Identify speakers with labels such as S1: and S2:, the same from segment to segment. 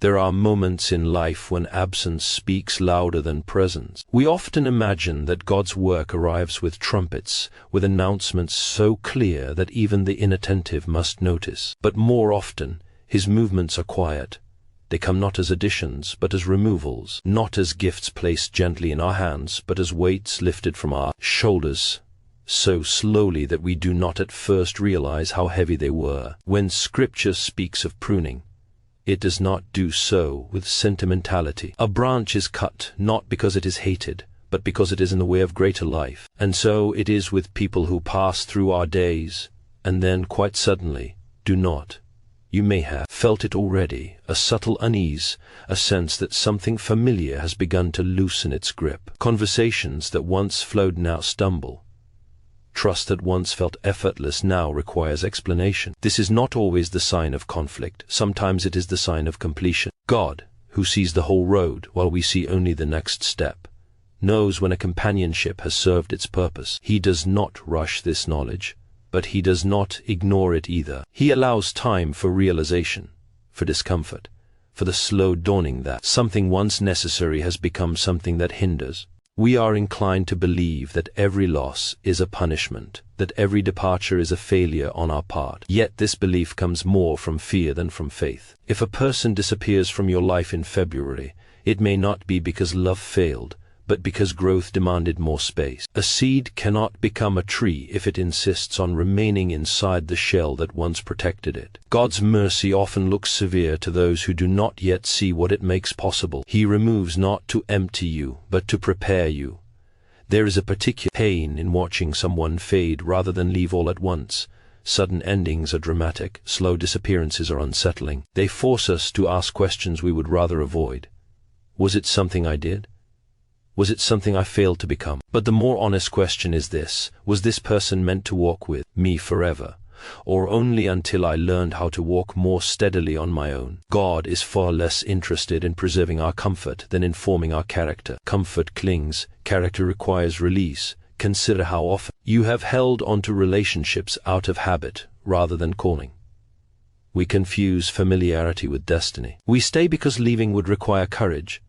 S1: There are moments in life when absence speaks louder than presence. We often imagine that God's work arrives with trumpets, with announcements so clear that even the inattentive must notice. But more often, his movements are quiet. They come not as additions, but as removals, not as gifts placed gently in our hands, but as weights lifted from our shoulders, so slowly that we do not at first realize how heavy they were. When Scripture speaks of pruning, it does not do so with sentimentality. A branch is cut not because it is hated, but because it is in the way of greater life. And so it is with people who pass through our days, and then quite suddenly do not. You may have felt it already, a subtle unease, a sense that something familiar has begun to loosen its grip. Conversations that once flowed now stumble. Trust that once felt effortless now requires explanation. This is not always the sign of conflict. Sometimes it is the sign of completion. God, who sees the whole road while we see only the next step, knows when a companionship has served its purpose. He does not rush this knowledge, but he does not ignore it either. He allows time for realization, for discomfort, for the slow dawning that something once necessary has become something that hinders. We are inclined to believe that every loss is a punishment, that every departure is a failure on our part. Yet this belief comes more from fear than from faith. If a person disappears from your life in February, it may not be because love failed, but because growth demanded more space. A seed cannot become a tree if it insists on remaining inside the shell that once protected it. God's mercy often looks severe to those who do not yet see what it makes possible. He removes not to empty you, but to prepare you. There is a particular pain in watching someone fade rather than leave all at once. Sudden endings are dramatic, slow disappearances are unsettling. They force us to ask questions we would rather avoid. Was it something I did? Was it something I failed to become? But the more honest question is this: was this person meant to walk with me forever, or only until I learned how to walk more steadily on my own? God is far less interested in preserving our comfort than in forming our character. Comfort clings, character requires release. Consider how often you have held onto relationships out of habit rather than calling. We confuse familiarity with destiny. We stay because leaving would require courage,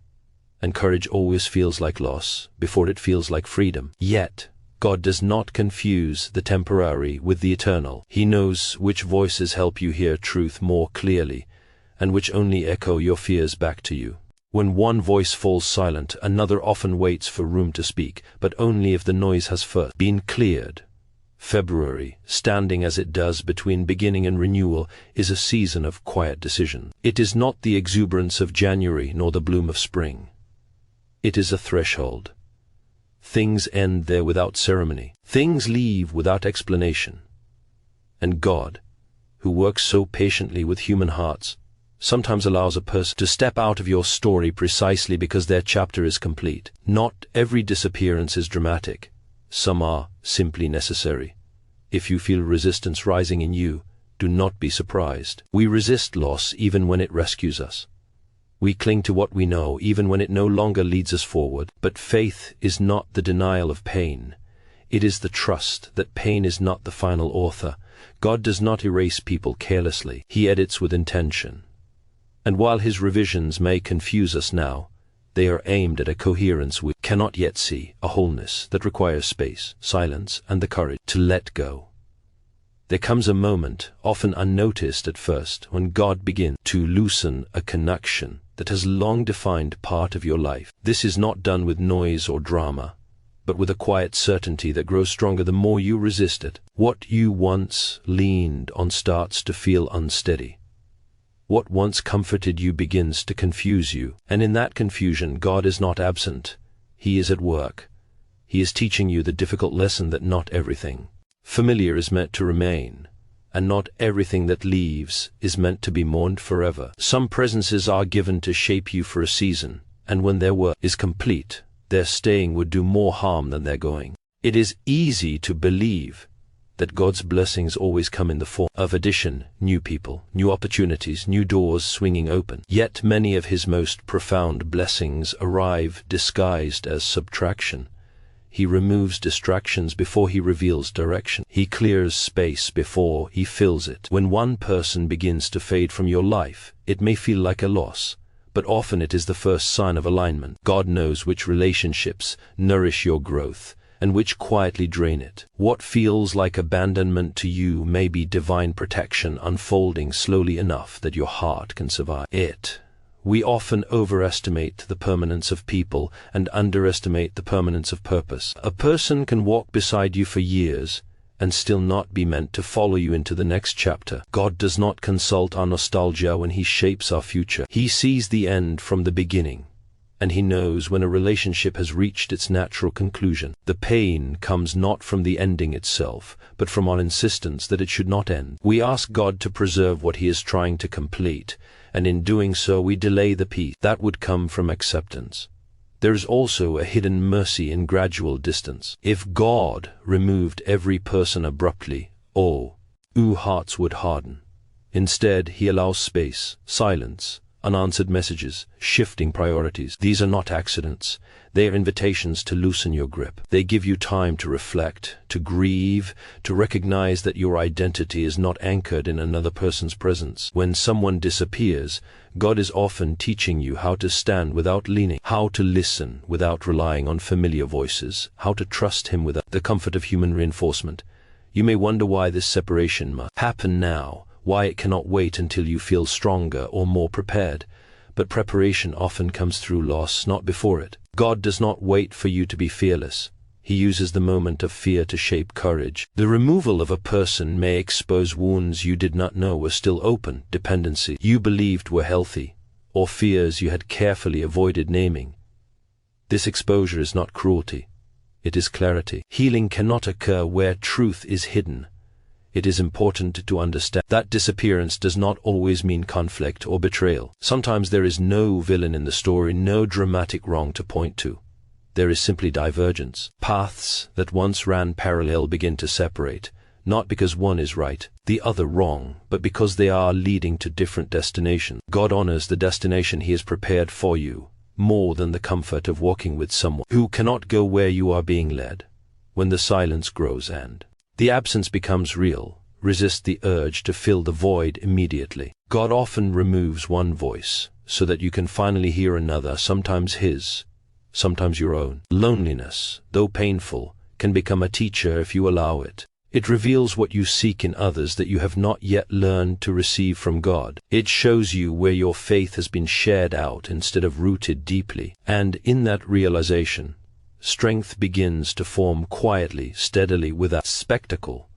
S1: and courage always feels like loss before it feels like freedom. Yet, God does not confuse the temporary with the eternal. He knows which voices help you hear truth more clearly, and which only echo your fears back to you. When one voice falls silent, another often waits for room to speak, but only if the noise has first been cleared. February, standing as it does between beginning and renewal, is a season of quiet decision. It is not the exuberance of January nor the bloom of spring. It is a threshold. Things end there without ceremony. Things leave without explanation. And God, who works so patiently with human hearts, sometimes allows a person to step out of your story precisely because their chapter is complete. Not every disappearance is dramatic. Some are simply necessary. If you feel resistance rising in you, do not be surprised. We resist loss even when it rescues us. We cling to what we know, even when it no longer leads us forward. But faith is not the denial of pain. It is the trust that pain is not the final author. God does not erase people carelessly. He edits with intention. And while his revisions may confuse us now, they are aimed at a coherence we cannot yet see, a wholeness that requires space, silence, and the courage to let go. There comes a moment, often unnoticed at first, when God begins to loosen a connection that has long defined part of your life. This is not done with noise or drama, but with a quiet certainty that grows stronger the more you resist it. What you once leaned on starts to feel unsteady. What once comforted you begins to confuse you, and in that confusion God is not absent. He is at work. He is teaching you the difficult lesson that not everything familiar is meant to remain, and not everything that leaves is meant to be mourned forever. Some presences are given to shape you for a season, and when their work is complete, their staying would do more harm than their going. It is easy to believe that God's blessings always come in the form of addition, new people, new opportunities, new doors swinging open. Yet many of his most profound blessings arrive disguised as subtraction. He removes distractions before he reveals direction. He clears space before he fills it. When one person begins to fade from your life, it may feel like a loss, but often it is the first sign of alignment. God knows which relationships nourish your growth and which quietly drain it. What feels like abandonment to you may be divine protection unfolding slowly enough that your heart can survive it. We often overestimate the permanence of people and underestimate the permanence of purpose. A person can walk beside you for years and still not be meant to follow you into the next chapter. God does not consult our nostalgia when He shapes our future. He sees the end from the beginning, and He knows when a relationship has reached its natural conclusion. The pain comes not from the ending itself, but from our insistence that it should not end. We ask God to preserve what He is trying to complete, and in doing so we delay the peace that would come from acceptance. There is also a hidden mercy in gradual distance. If God removed every person abruptly, hearts would harden. Instead, He allows space, silence, unanswered messages, shifting priorities. These are not accidents. They are invitations to loosen your grip. They give you time to reflect, to grieve, to recognize that your identity is not anchored in another person's presence. When someone disappears, God is often teaching you how to stand without leaning, how to listen without relying on familiar voices, how to trust Him without the comfort of human reinforcement. You may wonder why this separation must happen now, why it cannot wait until you feel stronger or more prepared. But preparation often comes through loss, not before it. God does not wait for you to be fearless. He uses the moment of fear to shape courage. The removal of a person may expose wounds you did not know were still open, dependency you believed were healthy, or fears you had carefully avoided naming. This exposure is not cruelty. It is clarity. Healing cannot occur where truth is hidden. It is important to understand that disappearance does not always mean conflict or betrayal. Sometimes there is no villain in the story, no dramatic wrong to point to. There is simply divergence. Paths that once ran parallel begin to separate, not because one is right, the other wrong, but because they are leading to different destinations. God honors the destination He has prepared for you more than the comfort of walking with someone who cannot go where you are being led. When the silence grows and the absence becomes real, resist the urge to fill the void immediately. God often removes one voice so that you can finally hear another, sometimes His, sometimes your own. Loneliness, though painful, can become a teacher if you allow it. It reveals what you seek in others that you have not yet learned to receive from God. It shows you where your faith has been shared out instead of rooted deeply. And in that realization, strength begins to form quietly, steadily, without spectacle.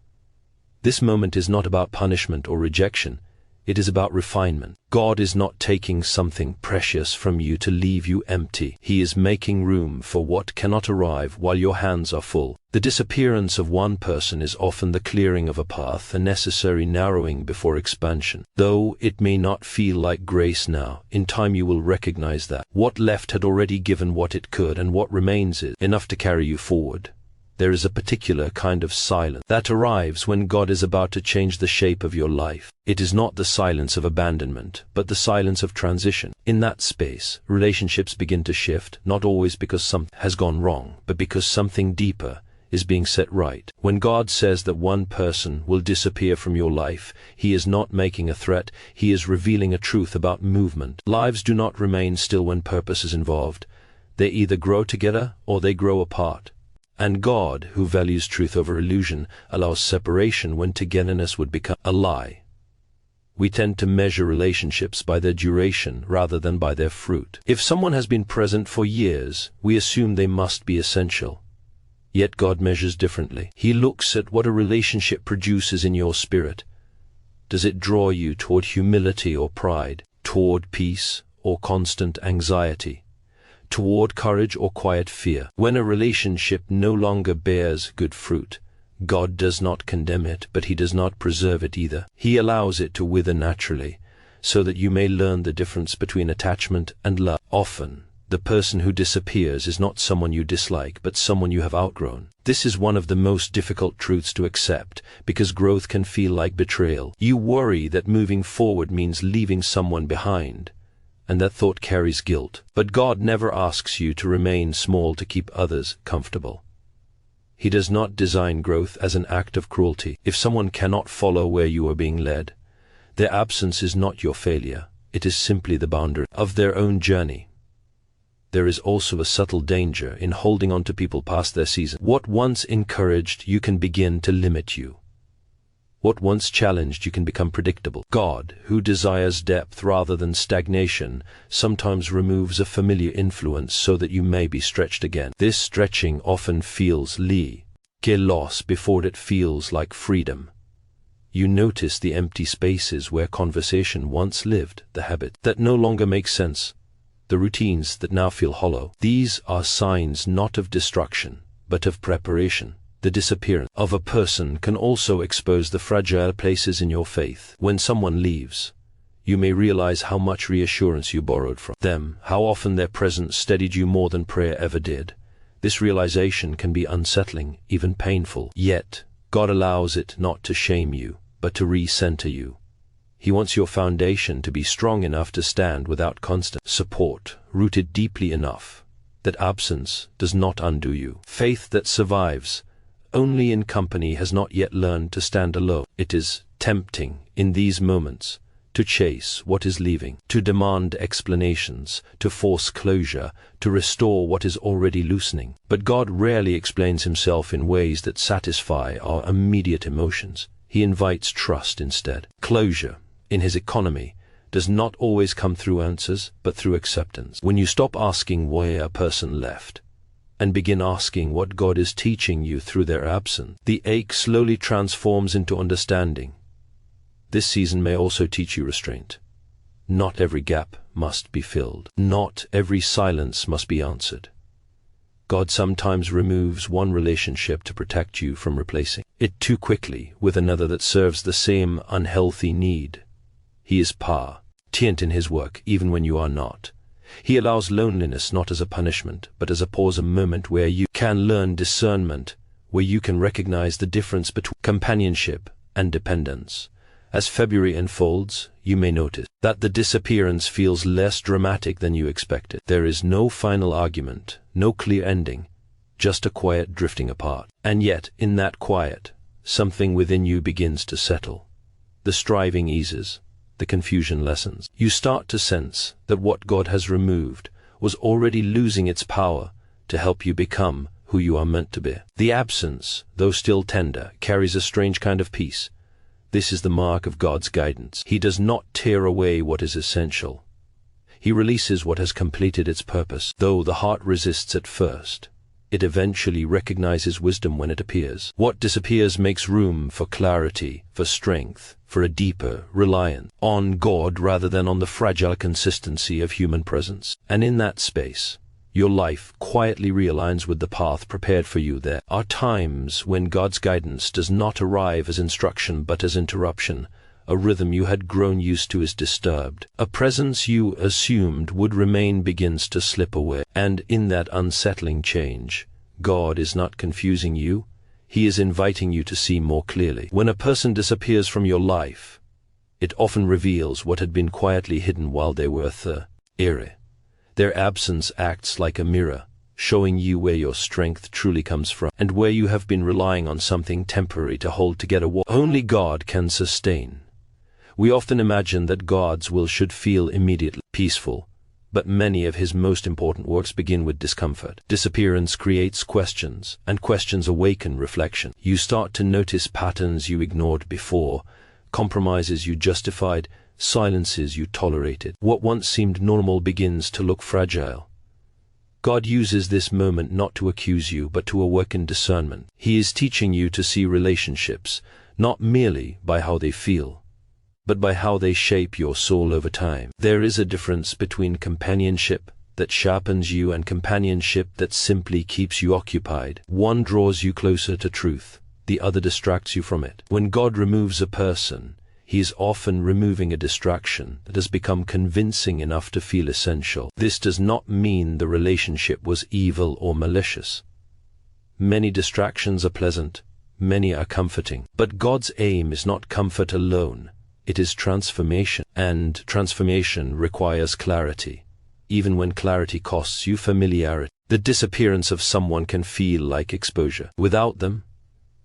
S1: This moment is not about punishment or rejection. It is about refinement. God is not taking something precious from you to leave you empty. He is making room for what cannot arrive while your hands are full. The disappearance of one person is often the clearing of a path, a necessary narrowing before expansion. Though it may not feel like grace now, in time you will recognize that what left had already given what it could, and what remains is enough to carry you forward. There is a particular kind of silence that arrives when God is about to change the shape of your life. It is not the silence of abandonment, but the silence of transition. In that space, relationships begin to shift, not always because something has gone wrong, but because something deeper is being set right. When God says that one person will disappear from your life, He is not making a threat, He is revealing a truth about movement. Lives do not remain still when purpose is involved. They either grow together or they grow apart. And God, who values truth over illusion, allows separation when togetherness would become a lie. We tend to measure relationships by their duration rather than by their fruit. If someone has been present for years, we assume they must be essential. Yet God measures differently. He looks at what a relationship produces in your spirit. Does it draw you toward humility or pride, toward peace or constant anxiety, toward courage or quiet fear? When a relationship no longer bears good fruit, God does not condemn it, but He does not preserve it either. He allows it to wither naturally, so that you may learn the difference between attachment and love. Often, the person who disappears is not someone you dislike, but someone you have outgrown. This is one of the most difficult truths to accept, because growth can feel like betrayal. You worry that moving forward means leaving someone behind, and that thought carries guilt. But God never asks you to remain small to keep others comfortable. He does not design growth as an act of cruelty. If someone cannot follow where you are being led, their absence is not your failure. It is simply the boundary of their own journey. There is also a subtle danger in holding on to people past their season. What once encouraged you can begin to limit you. What once challenged you can become predictable. God, who desires depth rather than stagnation, sometimes removes a familiar influence so that you may be stretched again. This stretching often feels loss before it feels like freedom. You notice the empty spaces where conversation once lived, the habit that no longer makes sense, the routines that now feel hollow. These are signs not of destruction, but of preparation. The disappearance of a person can also expose the fragile places in your faith. When someone leaves, you may realize how much reassurance you borrowed from them, how often their presence steadied you more than prayer ever did. This realization can be unsettling, even painful. Yet, God allows it not to shame you, but to recenter you. He wants your foundation to be strong enough to stand without constant support, rooted deeply enough that absence does not undo you. Faith that survives only in company has not yet learned to stand alone. It is tempting in these moments to chase what is leaving, to demand explanations, to force closure, to restore what is already loosening. But God rarely explains himself in ways that satisfy our immediate emotions. He invites trust instead. Closure, in his economy, does not always come through answers, but through acceptance. When you stop asking why a person left, and begin asking what God is teaching you through their absence, the ache slowly transforms into understanding. This season may also teach you restraint. Not every gap must be filled. Not every silence must be answered. God sometimes removes one relationship to protect you from replacing it too quickly with another that serves the same unhealthy need. He is patient in his work, even when you are not. He allows loneliness not as a punishment, but as a pause, a moment where you can learn discernment, where you can recognize the difference between companionship and dependence. As February unfolds, you may notice that the disappearance feels less dramatic than you expected. There is no final argument, no clear ending, just a quiet drifting apart. And yet, in that quiet, something within you begins to settle. The striving eases. The confusion lessens. You start to sense that what God has removed was already losing its power to help you become who you are meant to be. The absence, though still tender, carries a strange kind of peace. This is the mark of God's guidance. He does not tear away what is essential. He releases what has completed its purpose. Though the heart resists at first, it eventually recognizes wisdom when it appears. What disappears makes room for clarity, for strength, for a deeper reliance on God rather than on the fragile consistency of human presence. And in that space, your life quietly realigns with the path prepared for you. There are times when God's guidance does not arrive as instruction but as interruption. A rhythm you had grown used to is disturbed. A presence you assumed would remain begins to slip away. And in that unsettling change, God is not confusing you. He is inviting you to see more clearly. When a person disappears from your life, it often reveals what had been quietly hidden while they were there. Their absence acts like a mirror, showing you where your strength truly comes from, and where you have been relying on something temporary to hold together what only God can sustain. We often imagine that God's will should feel immediately peaceful, but many of his most important works begin with discomfort. Disappearance creates questions, and questions awaken reflection. You start to notice patterns you ignored before, compromises you justified, silences you tolerated. What once seemed normal begins to look fragile. God uses this moment not to accuse you, but to awaken discernment. He is teaching you to see relationships, not merely by how they feel, but by how they shape your soul over time. There is a difference between companionship that sharpens you and companionship that simply keeps you occupied. One draws you closer to truth, the other distracts you from it. When God removes a person, he is often removing a distraction that has become convincing enough to feel essential. This does not mean the relationship was evil or malicious. Many distractions are pleasant, many are comforting. But God's aim is not comfort alone. It is transformation, and transformation requires clarity, even when clarity costs you familiarity. The disappearance of someone can feel like exposure. Without them,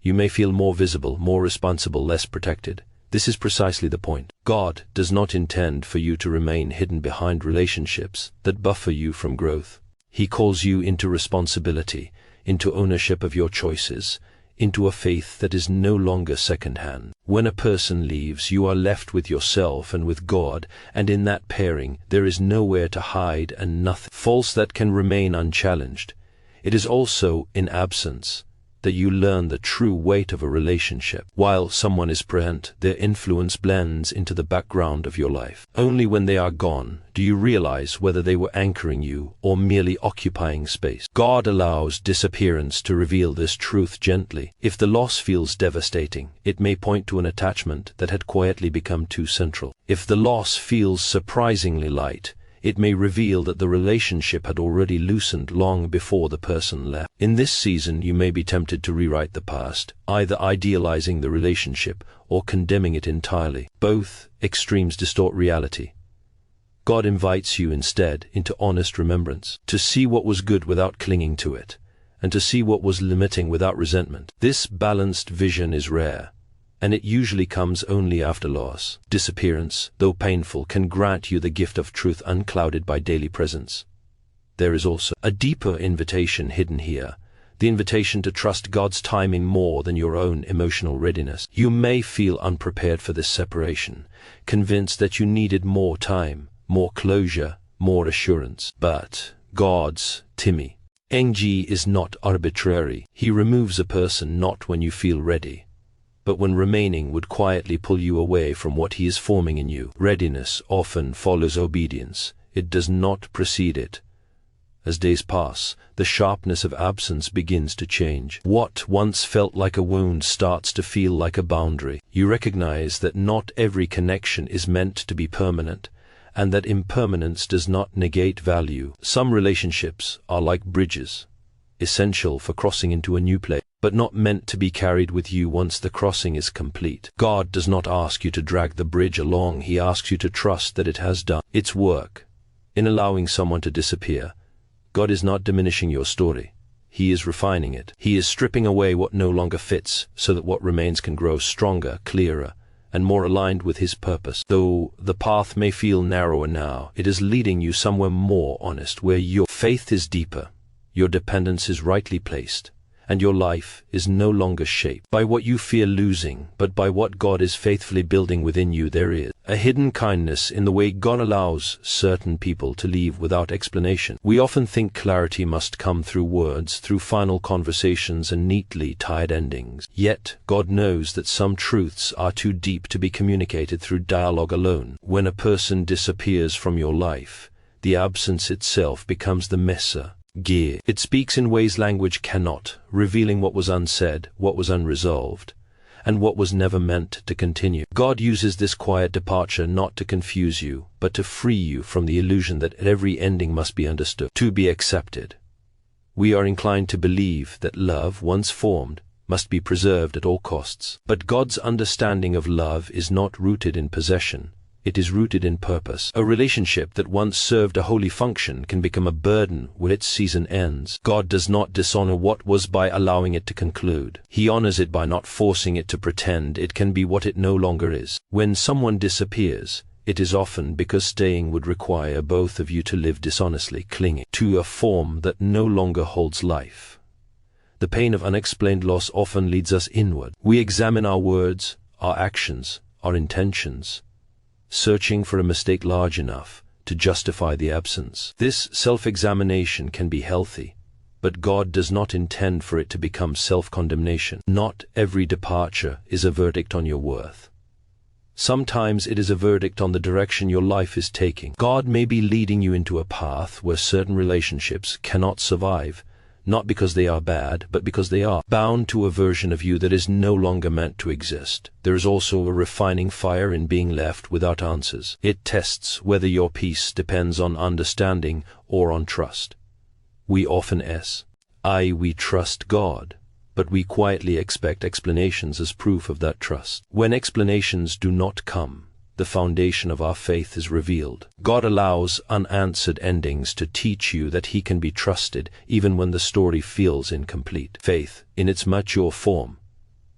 S1: you may feel more visible, more responsible, less protected. This is precisely the point. God does not intend for you to remain hidden behind relationships that buffer you from growth. He calls you into responsibility, into ownership of your choices, into a faith that is no longer second-hand. When a person leaves, you are left with yourself and with God, and in that pairing there is nowhere to hide and nothing false that can remain unchallenged. It is also in absence that you learn the true weight of a relationship. While someone is present, their influence blends into the background of your life. Only when they are gone do you realize whether they were anchoring you or merely occupying space. God allows disappearance to reveal this truth gently. If the loss feels devastating, it may point to an attachment that had quietly become too central. If the loss feels surprisingly light, it may reveal that the relationship had already loosened long before the person left. In this season, you may be tempted to rewrite the past, either idealizing the relationship or condemning it entirely. Both extremes distort reality. God invites you instead into honest remembrance, to see what was good without clinging to it, and to see what was limiting without resentment. This balanced vision is rare, and it usually comes only after loss. Disappearance, though painful, can grant you the gift of truth unclouded by daily presence. There is also a deeper invitation hidden here, the invitation to trust God's timing more than your own emotional readiness. You may feel unprepared for this separation, convinced that you needed more time, more closure, more assurance. But God's timing is not arbitrary. He removes a person not when you feel ready, but when remaining would quietly pull you away from what he is forming in you. Readiness often follows obedience. It does not precede it. As days pass, the sharpness of absence begins to change. What once felt like a wound starts to feel like a boundary. You recognize that not every connection is meant to be permanent, and that impermanence does not negate value. Some relationships are like bridges, essential for crossing into a new place, but not meant to be carried with you once the crossing is complete. God does not ask you to drag the bridge along. He asks you to trust that it has done its work. In allowing someone to disappear, God is not diminishing your story. He is refining it. He is stripping away what no longer fits so that what remains can grow stronger, clearer, and more aligned with his purpose. Though the path may feel narrower now, it is leading you somewhere more honest, where your faith is deeper, your dependence is rightly placed, and your life is no longer shaped by what you fear losing, but by what God is faithfully building within you. There is a hidden kindness in the way God allows certain people to leave without explanation. We often think clarity must come through words, through final conversations and neatly tied endings. Yet, God knows that some truths are too deep to be communicated through dialogue alone. When a person disappears from your life, the absence itself becomes the messer. It speaks in ways language cannot, revealing what was unsaid, what was unresolved, and what was never meant to continue. God uses this quiet departure not to confuse you, but to free you from the illusion that every ending must be understood, to be accepted. We are inclined to believe that love, once formed, must be preserved at all costs. But God's understanding of love is not rooted in possession. It is rooted in purpose. A relationship that once served a holy function can become a burden when its season ends. God does not dishonor what was by allowing it to conclude. He honors it by not forcing it to pretend it can be what it no longer is. When someone disappears, it is often because staying would require both of you to live dishonestly, clinging to a form that no longer holds life. The pain of unexplained loss often leads us inward. We examine our words, our actions, our intentions, searching for a mistake large enough to justify the absence. This self-examination can be healthy, but God does not intend for it to become self-condemnation. Not every departure is a verdict on your worth. Sometimes it is a verdict on the direction your life is taking. God may be leading you into a path where certain relationships cannot survive, not because they are bad, but because they are bound to a version of you that is no longer meant to exist. There is also a refining fire in being left without answers. It tests whether your peace depends on understanding or on trust. We often we trust God, but we quietly expect explanations as proof of that trust. When explanations do not come, the foundation of our faith is revealed. God allows unanswered endings to teach you that He can be trusted even when the story feels incomplete. Faith, in its mature form,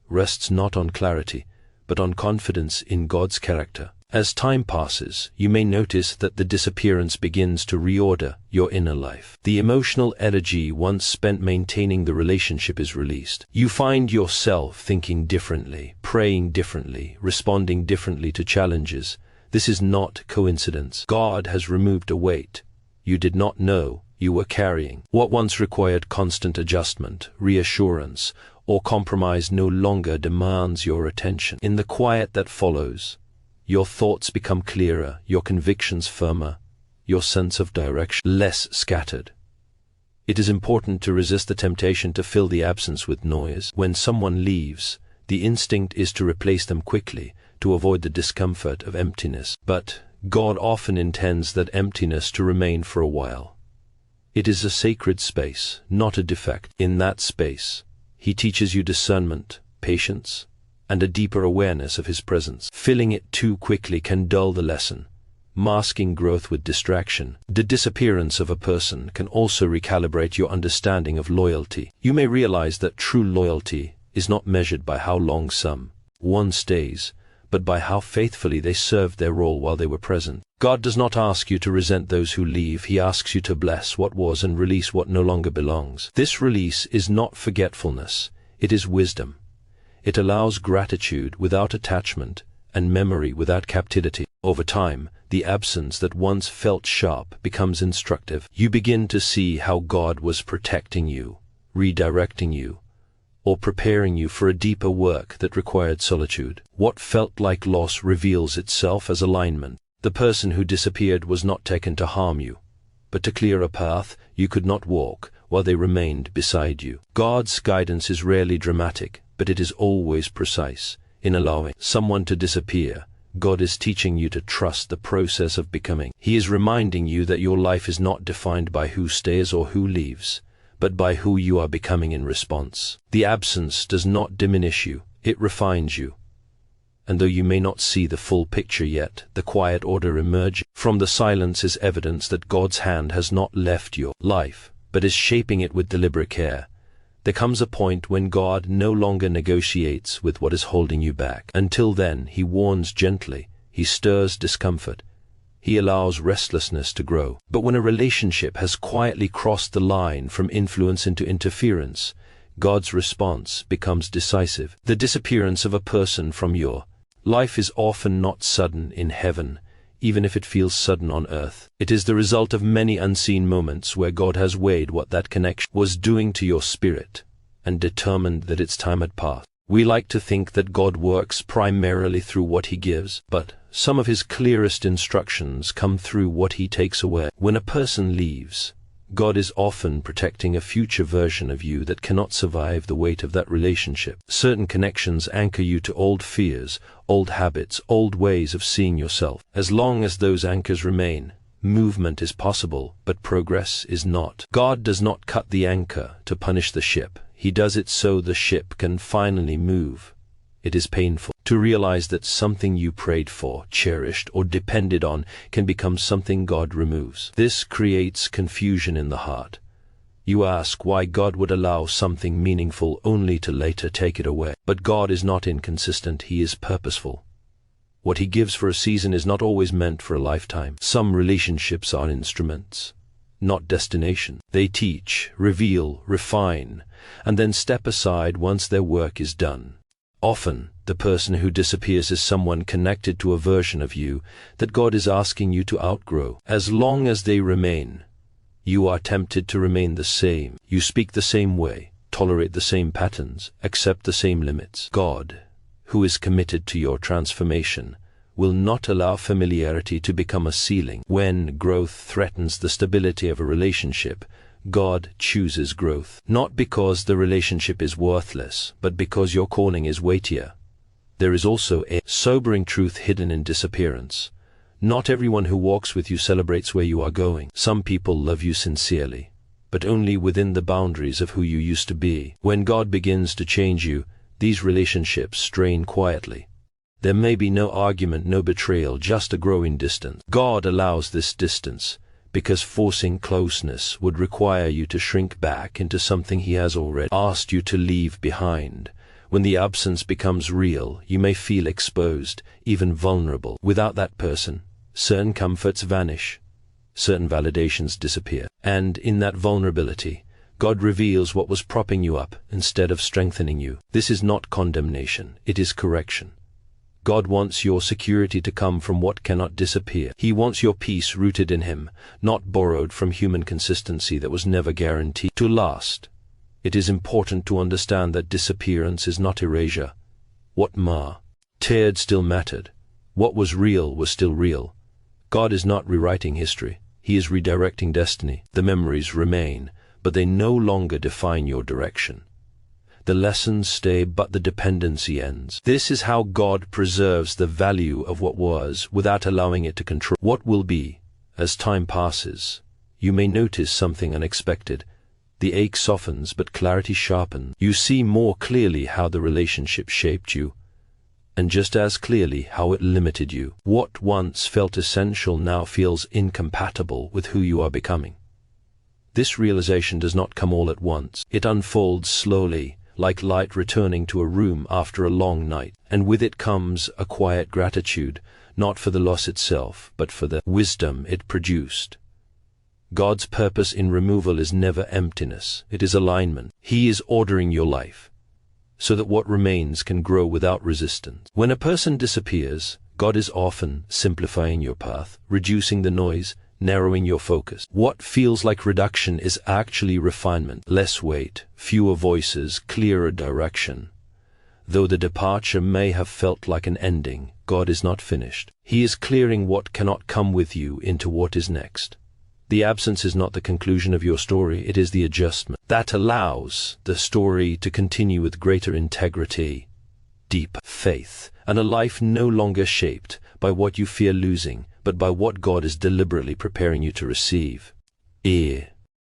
S1: rests not on clarity, but on confidence in God's character. As time passes, you may notice that the disappearance begins to reorder your inner life. The emotional energy once spent maintaining the relationship is released. You find yourself thinking differently, praying differently, responding differently to challenges. This is not coincidence. God has removed a weight you did not know you were carrying. What once required constant adjustment, reassurance, or compromise no longer demands your attention. In the quiet that follows, your thoughts become clearer, your convictions firmer, your sense of direction less scattered. It is important to resist the temptation to fill the absence with noise. When someone leaves, the instinct is to replace them quickly, to avoid the discomfort of emptiness. But God often intends that emptiness to remain for a while. It is a sacred space, not a defect. In that space, He teaches you discernment, patience, and a deeper awareness of His presence. Filling it too quickly can dull the lesson, masking growth with distraction. The disappearance of a person can also recalibrate your understanding of loyalty. You may realize that true loyalty is not measured by how long someone stays, but by how faithfully they served their role while they were present. God does not ask you to resent those who leave. He asks you to bless what was and release what no longer belongs. This release is not forgetfulness, it is wisdom. It allows gratitude without attachment and memory without captivity. Over time, the absence that once felt sharp becomes instructive. You begin to see how God was protecting you, redirecting you, or preparing you for a deeper work that required solitude. What felt like loss reveals itself as alignment. The person who disappeared was not taken to harm you, but to clear a path you could not walk while they remained beside you. God's guidance is rarely dramatic, but it is always precise. In allowing someone to disappear, God is teaching you to trust the process of becoming. He is reminding you that your life is not defined by who stays or who leaves, but by who you are becoming in response. The absence does not diminish you, it refines you. And though you may not see the full picture yet, the quiet order emerging from the silence is evidence that God's hand has not left your life, but is shaping it with deliberate care. There comes a point when God no longer negotiates with what is holding you back. Until then, He warns gently, He stirs discomfort, He allows restlessness to grow. But when a relationship has quietly crossed the line from influence into interference, God's response becomes decisive. The disappearance of a person from your life is often not sudden in heaven, even if it feels sudden on earth. It is the result of many unseen moments where God has weighed what that connection was doing to your spirit and determined that its time had passed. We like to think that God works primarily through what He gives, but some of His clearest instructions come through what He takes away. When a person leaves, God is often protecting a future version of you that cannot survive the weight of that relationship. Certain connections anchor you to old fears, old habits, old ways of seeing yourself. As long as those anchors remain, movement is possible, but progress is not. God does not cut the anchor to punish the ship. He does it so the ship can finally move. It is painful to realize that something you prayed for, cherished, or depended on can become something God removes. This creates confusion in the heart. You ask why God would allow something meaningful only to later take it away. But God is not inconsistent, He is purposeful. What He gives for a season is not always meant for a lifetime. Some relationships are instruments, not destination. They teach, reveal, refine, and then step aside once their work is done. Often, the person who disappears is someone connected to a version of you that God is asking you to outgrow. As long as they remain, you are tempted to remain the same. You speak the same way, tolerate the same patterns, accept the same limits. God, who is committed to your transformation, will not allow familiarity to become a ceiling. When growth threatens the stability of a relationship, God chooses growth, not because the relationship is worthless, but because your calling is weightier. There is also a sobering truth hidden in disappearance. Not everyone who walks with you celebrates where you are going. Some people love you sincerely, but only within the boundaries of who you used to be. When God begins to change you, these relationships strain quietly. There may be no argument, no betrayal, just a growing distance. God allows this distance because forcing closeness would require you to shrink back into something He has already asked you to leave behind. When the absence becomes real, you may feel exposed, even vulnerable. Without that person, certain comforts vanish, certain validations disappear. And in that vulnerability, God reveals what was propping you up instead of strengthening you. This is not condemnation, it is correction. God wants your security to come from what cannot disappear. He wants your peace rooted in Him, not borrowed from human consistency that was never guaranteed to last. It is important to understand that disappearance is not erasure. What mattered still mattered. What was real was still real. God is not rewriting history. He is redirecting destiny. The memories remain, but they no longer define your direction. The lessons stay, but the dependency ends. This is how God preserves the value of what was without allowing it to control what will be. As time passes, you may notice something unexpected. The ache softens, but clarity sharpens. You see more clearly how the relationship shaped you, and just as clearly how it limited you. What once felt essential now feels incompatible with who you are becoming. This realization does not come all at once. It unfolds slowly, like light returning to a room after a long night. And with it comes a quiet gratitude, not for the loss itself, but for the wisdom it produced. God's purpose in removal is never emptiness, it is alignment. He is ordering your life, so that what remains can grow without resistance. When a person disappears, God is often simplifying your path, reducing the noise, narrowing your focus. What feels like reduction is actually refinement. Less weight, fewer voices, clearer direction. Though the departure may have felt like an ending, God is not finished. He is clearing what cannot come with you into what is next. The absence is not the conclusion of your story, it is the adjustment that allows the story to continue with greater integrity, deep faith, and a life no longer shaped by what you fear losing, but by what God is deliberately preparing you to receive.